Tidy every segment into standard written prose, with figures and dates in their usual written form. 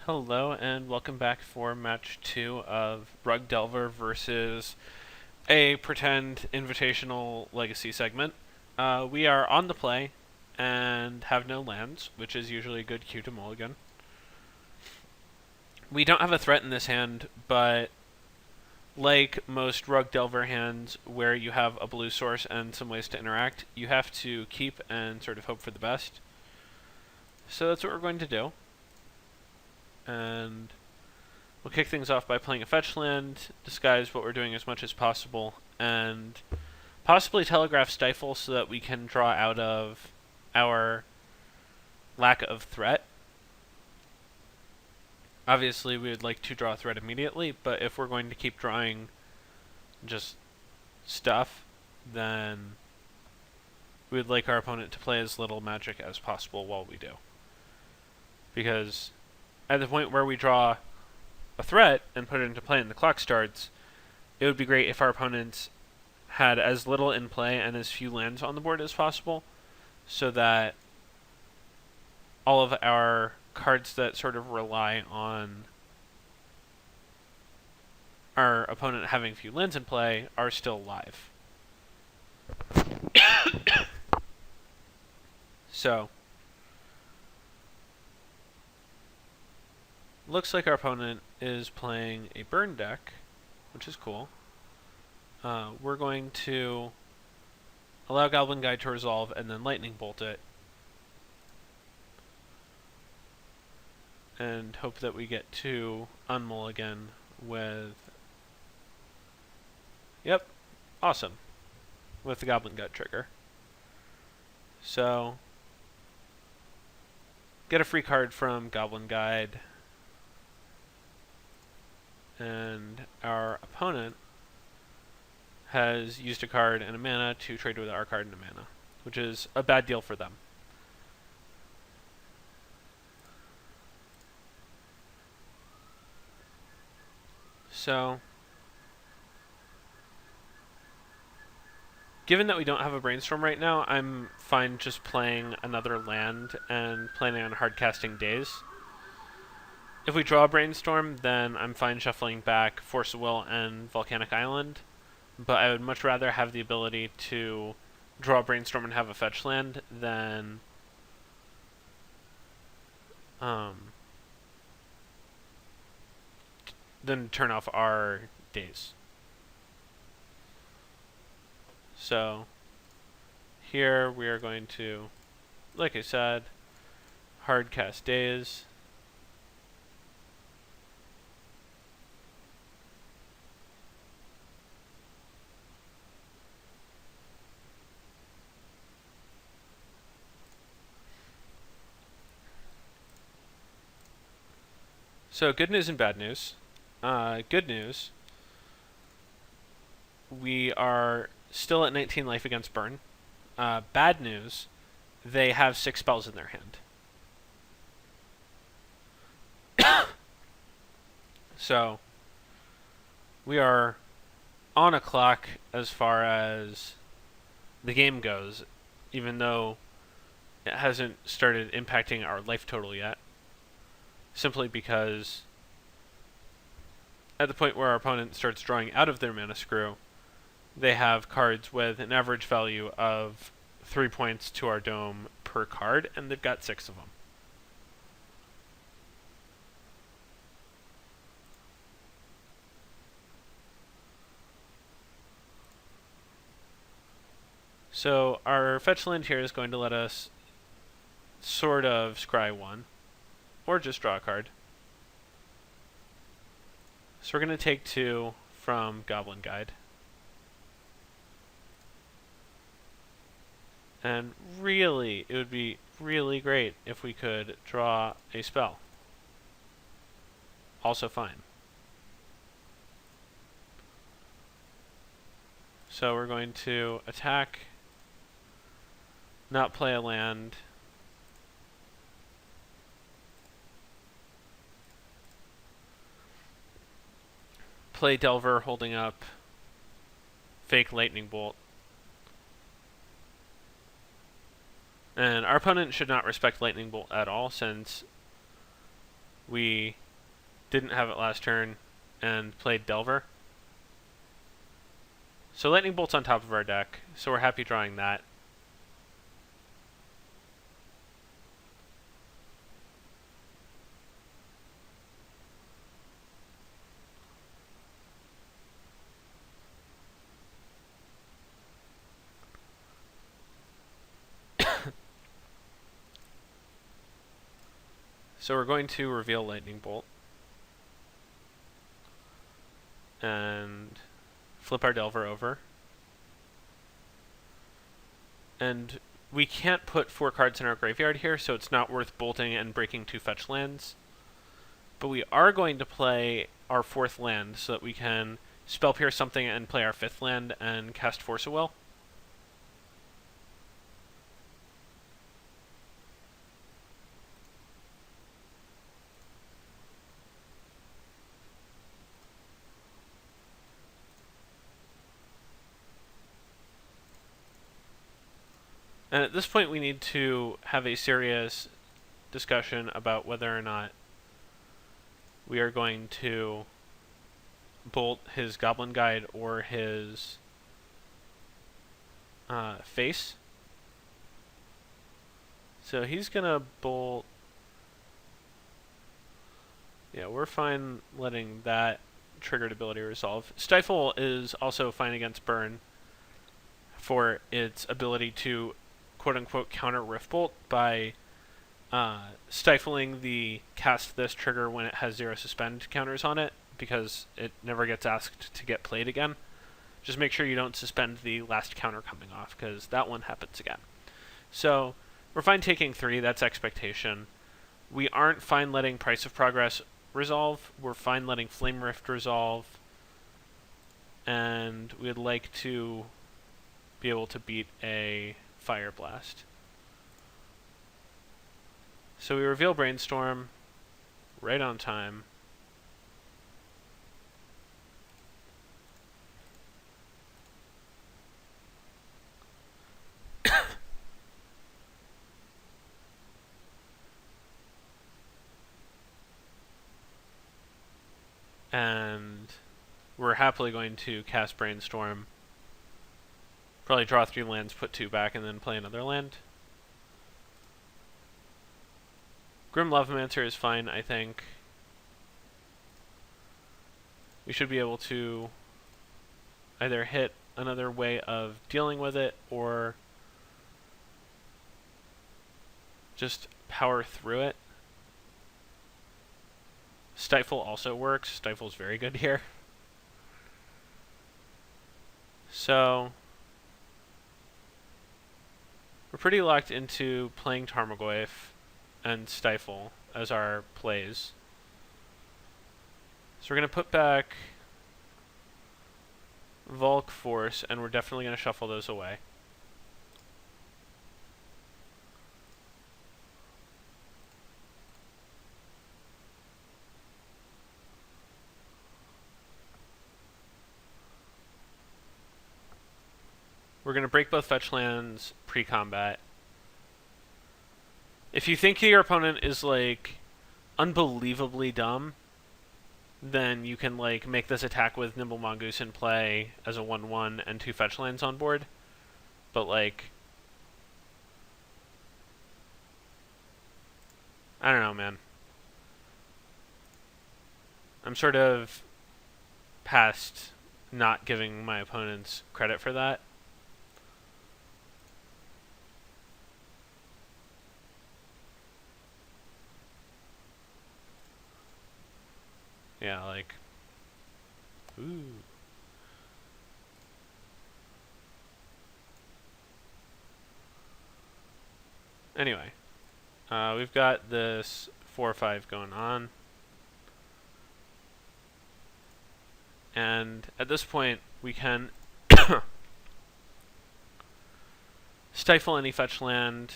Hello and welcome back for match 2 of Rug Delver versus a pretend invitational legacy segment. We are on the play and have no lands, which is usually a good cue to mulligan. We don't have a threat in this hand, but like most Rug Delver hands where you have a blue source and some ways to interact, you have to keep and sort of hope for the best. So that's what we're going to do. And we'll kick things off by playing a fetch land, disguise what we're doing as much as possible, and possibly telegraph Stifle so that we can draw out of our lack of threat. Obviously, we would like to draw a threat immediately, but if we're going to keep drawing just stuff, then we would like our opponent to play as little magic as possible while we do. Because at the point where we draw a threat and put it into play and the clock starts, it would be great if our opponents had as little in play and as few lands on the board as possible, so that all of our cards that sort of rely on our opponent having few lands in play are still alive. So, looks like our opponent is playing a burn deck, which is cool. We're going to allow Goblin Guide to resolve and then Lightning Bolt it. And hope that we get to unmulligan with... Yep, awesome. With the Goblin Gut trigger. So, get a free card from Goblin Guide. And our opponent has used a card and a mana to trade with our card and a mana, which is a bad deal for them. So, given that we don't have a Brainstorm right now, I'm fine just playing another land and planning on hard casting Daze. If we draw a Brainstorm, then I'm fine shuffling back Force of Will and Volcanic Island, but I would much rather have the ability to draw a Brainstorm and have a fetch land than turn off our Daze. So here we are going to, like I said, hard cast Daze. So good news and bad news. Good news, we are still at 19 life against burn. Bad news, they have 6 spells in their hand. So, we are on a clock as far as the game goes, even though it hasn't started impacting our life total yet. Simply because at the point where our opponent starts drawing out of their mana screw, they have cards with an average value of 3 points to our dome per card, and they've got 6 of them. So our fetch land here is going to let us sort of scry 1, or just draw a card. So we're going to take 2 from Goblin Guide. And really, it would be really great if we could draw a spell. Also fine. So we're going to attack, not play a land, play Delver holding up fake Lightning Bolt. And our opponent should not respect Lightning Bolt at all, since we didn't have it last turn and played Delver. So Lightning Bolt's on top of our deck, so we're happy drawing that. So we're going to reveal Lightning Bolt and flip our Delver over. And we can't put 4 cards in our graveyard here, so it's not worth bolting and breaking 2 fetch lands. But we are going to play our 4th land so that we can Spell Pierce something and play our 5th land and cast Force of Will. And at this point we need to have a serious discussion about whether or not we are going to bolt his Goblin Guide or his face. So he's gonna bolt. Yeah, we're fine letting that triggered ability resolve. Stifle is also fine against burn for its ability to quote-unquote counter Rift Bolt by stifling the cast this trigger when it has 0 suspend counters on it, because it never gets asked to get played again. Just make sure you don't suspend the last counter coming off, because that one happens again. So we're fine taking 3, that's expectation. We aren't fine letting Price of Progress resolve, we're fine letting Flame Rift resolve, and we'd like to be able to beat a Fire Blast. So we reveal Brainstorm right on time. And we're happily going to cast Brainstorm. Probably draw 3 lands, put 2 back, and then play another land. Grim Levimancer is fine, I think. We should be able to either hit another way of dealing with it, or just power through it. Stifle also works. Stifle's very good here. So we're pretty locked into playing Tarmogoyf and Stifle as our plays. So we're going to put back Volk Force, and we're definitely going to shuffle those away. We're going to break both fetch lands pre-combat. If you think your opponent is like unbelievably dumb, then you can like make this attack with Nimble Mongoose in play as a 1/1 and 2 fetch lands on board. But like, I don't know, man. I'm sort of past not giving my opponents credit for that. Yeah, like, ooh. Anyway, we've got this 4/5 going on. And at this point, we can stifle any fetch land.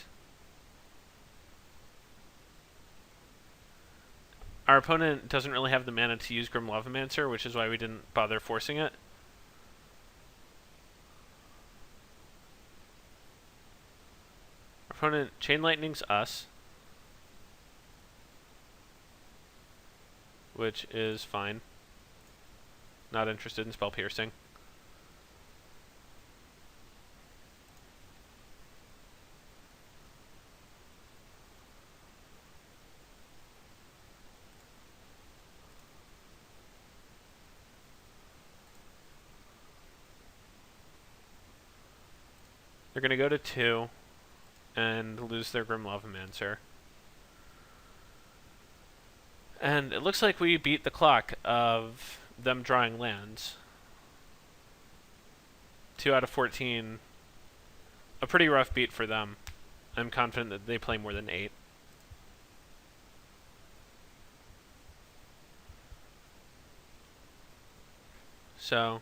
Our opponent doesn't really have the mana to use Grim Levimancer, which is why we didn't bother forcing it. Our opponent Chain Lightnings us. which is fine. Not interested in spell piercing. They're going to go to 2 and lose their Grim Lavamancer. And it looks like we beat the clock of them drawing lands. 2 out of 14. A pretty rough beat for them. I'm confident that they play more than 8. So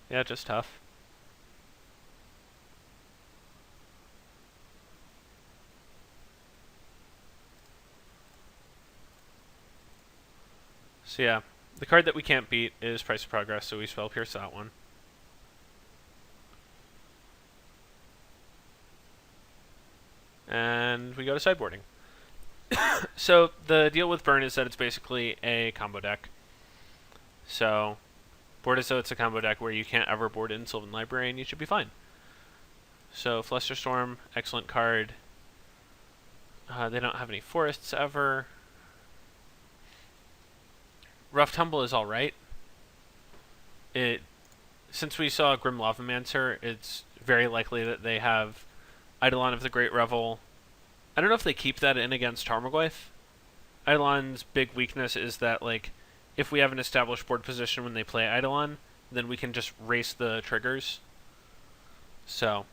yeah, just tough. So yeah, the card that we can't beat is Price of Progress, so we spell pierce that one. And we go to sideboarding. So the deal with Burn is that it's basically a combo deck. So board as though it's a combo deck where you can't ever board in Sylvan Library and you should be fine. So Flusterstorm, excellent card. They don't have any forests ever. Rough Tumble is alright. Since we saw Grim Lavamancer, it's very likely that they have Eidolon of the Great Revel. I don't know if they keep that in against Tarmogoyf. Eidolon's big weakness is that, like, if we have an established board position when they play Eidolon, then we can just race the triggers. So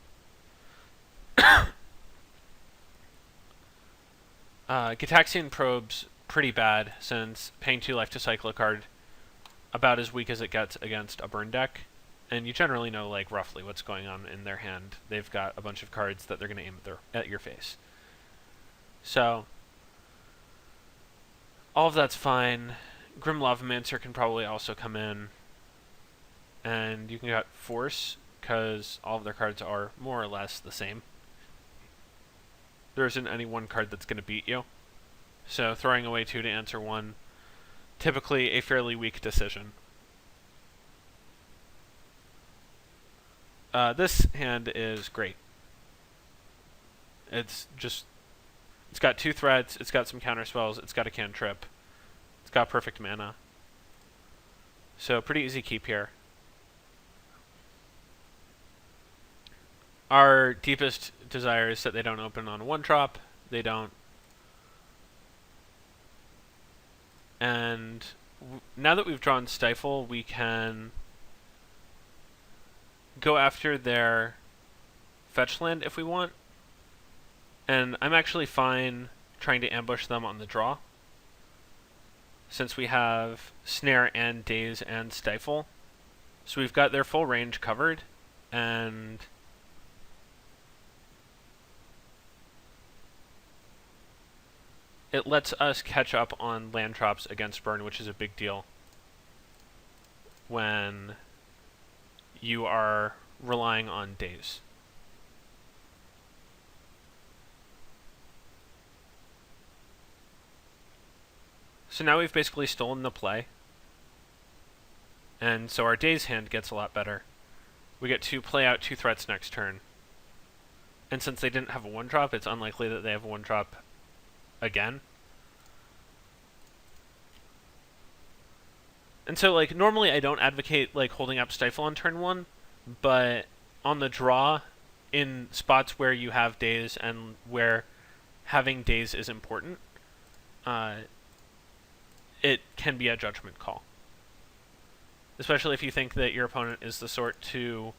Gitaxian Probe's pretty bad, since paying 2 life to cycle a card about as weak as it gets against a burn deck. And you generally know, like, roughly what's going on in their hand. They've got a bunch of cards that they're going to aim at your face. So all of that's fine. Grim Lavamancer can probably also come in. And you can get Force, because all of their cards are more or less the same. There isn't any one card that's going to beat you. So throwing away 2 to answer 1, typically a fairly weak decision. This hand is great. It's got 2 threats, it's got some counter spells, it's got a cantrip, it's got perfect mana. So pretty easy keep here. Our deepest desire is that they don't open on a 1-drop. They don't. And now that we've drawn Stifle, we can go after their fetch land if we want. And I'm actually fine trying to ambush them on the draw, since we have Snare and Daze and Stifle. So we've got their full range covered, and it lets us catch up on land drops against burn, which is a big deal when you are relying on Daze. So now we've basically stolen the play, and so our Daze hand gets a lot better. We get to play out 2 threats next turn. And since they didn't have a 1-drop, it's unlikely that they have a 1-drop again. And so, like, normally I don't advocate, like, holding up Stifle on turn 1, but on the draw, in spots where you have Daze and where having Daze is important, it can be a judgment call. Especially if you think that your opponent is the sort to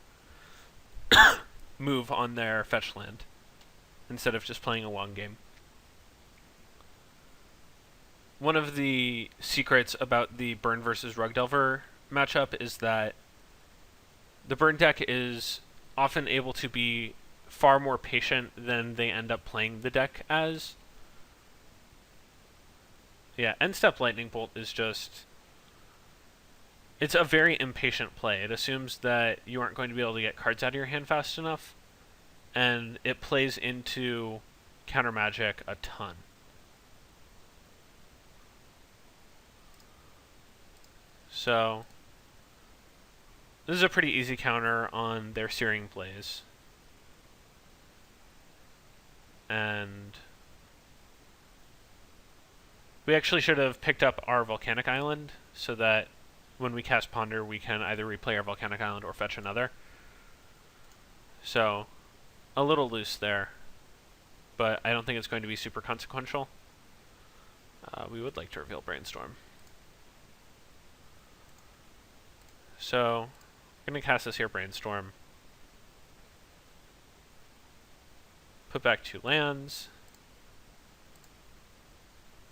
move on their fetch land instead of just playing a long game. One of the secrets about the Burn versus Rug Delver matchup is that the Burn deck is often able to be far more patient than they end up playing the deck as. Yeah, End Step Lightning Bolt is just... it's a very impatient play. It assumes that you aren't going to be able to get cards out of your hand fast enough, and it plays into counter magic a ton. So this is a pretty easy counter on their Searing Blaze. And we actually should have picked up our Volcanic Island so that when we cast Ponder, we can either replay our Volcanic Island or fetch another. So, a little loose there, but I don't think it's going to be super consequential. We would like to reveal Brainstorm. So, I'm going to cast this here, Brainstorm. Put back 2 lands.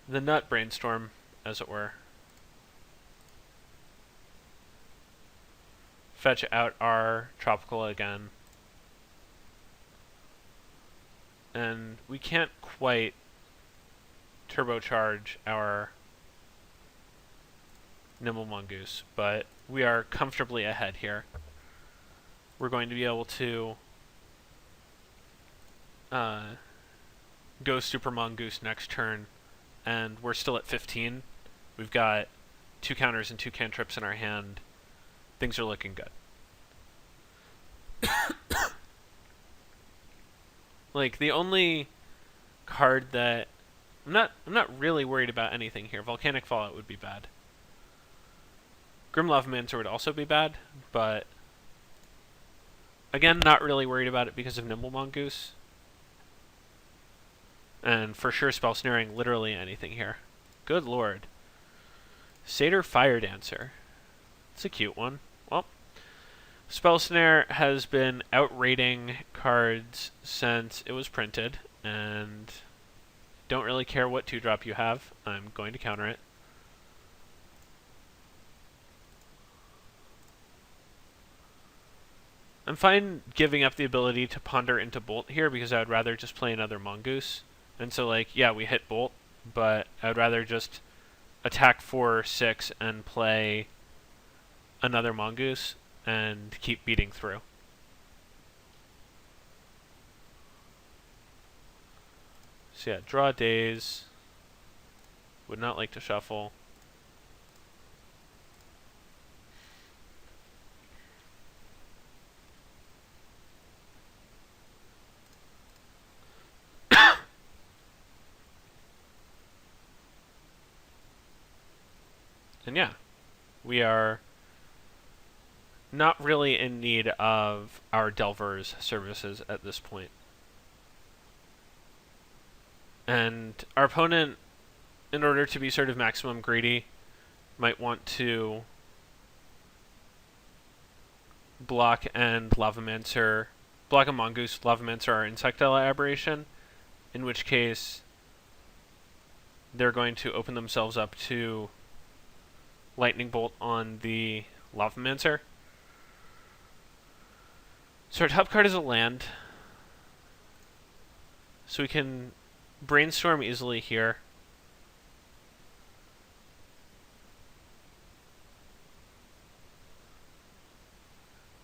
The nut Brainstorm, as it were. Fetch out our Tropical again. And we can't quite turbocharge our Nimble Mongoose, but we are comfortably ahead here. We're going to be able to go Super Mongoose next turn, and we're still at 15. We've got 2 counters and 2 cantrips in our hand. Things are looking good. Like, the only card that I'm not really worried about anything here. Volcanic Fallout would be bad. Grim Lavamancer would also be bad, but again, not really worried about it because of Nimble Mongoose. And for sure Spell Snaring literally anything here. Good lord. Satyr Fire Dancer. It's a cute one. Well, Spell Snare has been outrating cards since it was printed, and don't really care what 2-drop you have. I'm going to counter it. I'm fine giving up the ability to Ponder into Bolt here because I would rather just play another Mongoose. And so, like, yeah, we hit Bolt, but I would rather just attack for 6 and play another Mongoose and keep beating through. So yeah, draw days. Would not like to shuffle. And yeah, we are not really in need of our Delver's services at this point. And our opponent, in order to be sort of maximum greedy, might want to block and Lavamancer, block a Mongoose, Lavamancer, or Insectile Aberration, in which case they're going to open themselves up to Lightning Bolt on the Lavamancer. So our top card is a land, so we can Brainstorm easily here.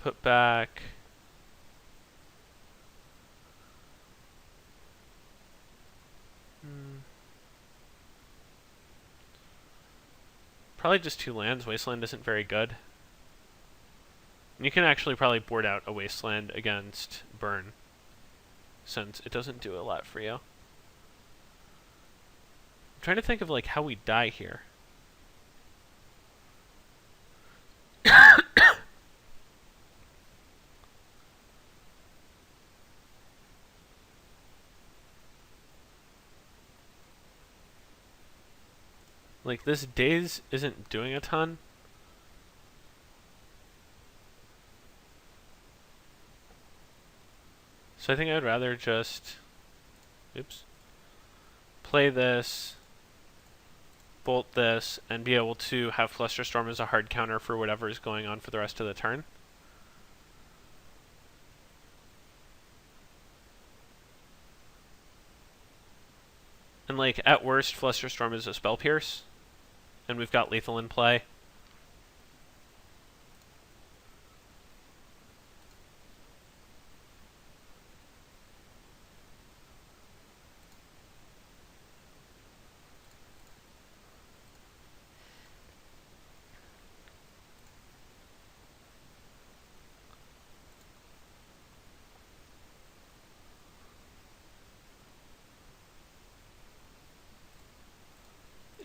Put back probably just 2 lands. Wasteland isn't very good. And you can actually probably board out a Wasteland against Burn, since it doesn't do a lot for you. I'm trying to think of like how we die here. Like, this Daze isn't doing a ton. So I think I'd rather just play this, bolt this, and be able to have Flusterstorm as a hard counter for whatever is going on for the rest of the turn. And like, at worst, Flusterstorm is a Spell Pierce, and we've got Lethal in play.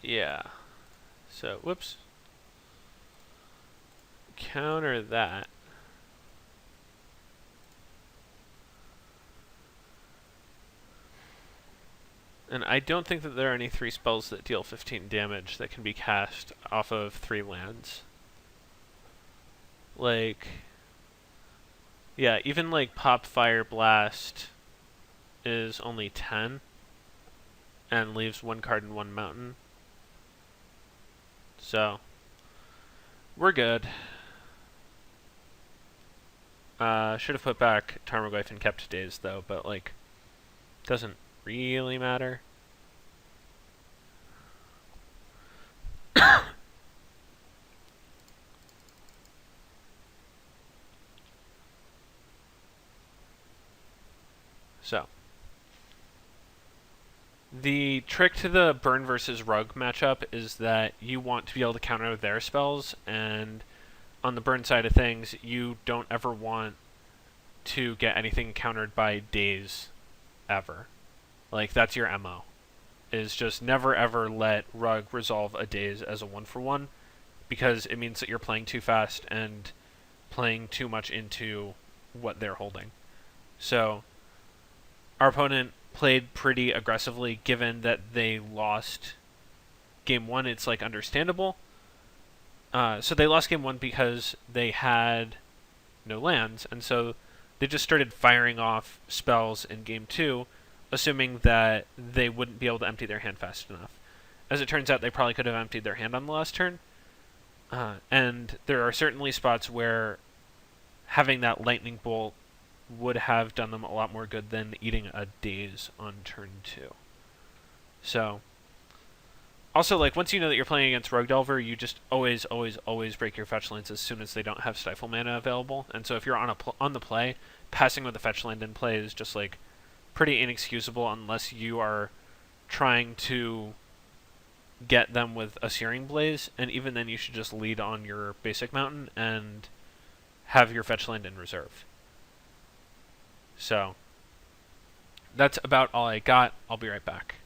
Yeah. So, whoops. Counter that. And I don't think that there are any 3 spells that deal 15 damage that can be cast off of 3 lands. Like, yeah, even like Pop Fire Blast is only 10 and leaves 1 card and 1 mountain. So, we're good. Should have put back Tarmogoyf and kept Daze though, but like, doesn't really matter. So, the trick to the Burn versus Rug matchup is that you want to be able to counter their spells, and on the Burn side of things, you don't ever want to get anything countered by Daze, ever. Like, that's your MO. Is just never ever let Rug resolve a Daze as a 1-for-1, because it means that you're playing too fast and playing too much into what they're holding. So, our opponent played pretty aggressively, given that they lost game 1. It's like understandable. So they lost game 1 because they had no lands, and so they just started firing off spells in game 2, assuming that they wouldn't be able to empty their hand fast enough. As it turns out, they probably could have emptied their hand on the last turn. And there are certainly spots where having that lightning bolt would have done them a lot more good than eating a Daze on turn 2. So, also, like, once you know that you're playing against Rogue Delver, you just always break your fetch lands as soon as they don't have Stifle mana available. And so if you're on the play, passing with a fetch land in play is just, like, pretty inexcusable unless you are trying to get them with a Searing Blaze, and even then you should just lead on your basic mountain and have your fetch land in reserve. So, that's about all I got. I'll be right back.